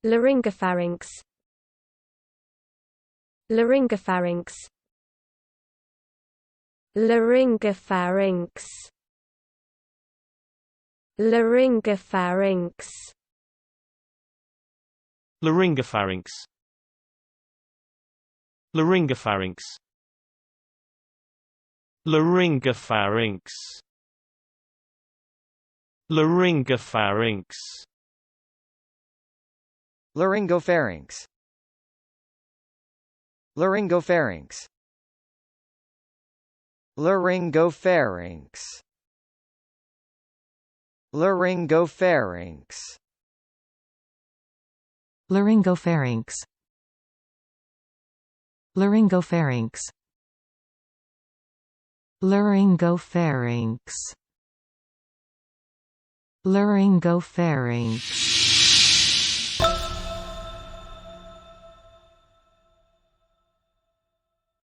Laryngopharynx. Laryngopharynx. Laryngopharynx. Laryngopharynx. Laryngopharynx. Laryngopharynx. Laryngopharynx. Laryngopharynx. Laryngopharynx. Laryngopharynx. Laryngopharynx. Laryngopharynx. Laryngopharynx. Laryngopharynx. Laryngopharynx. Laryngopharynx.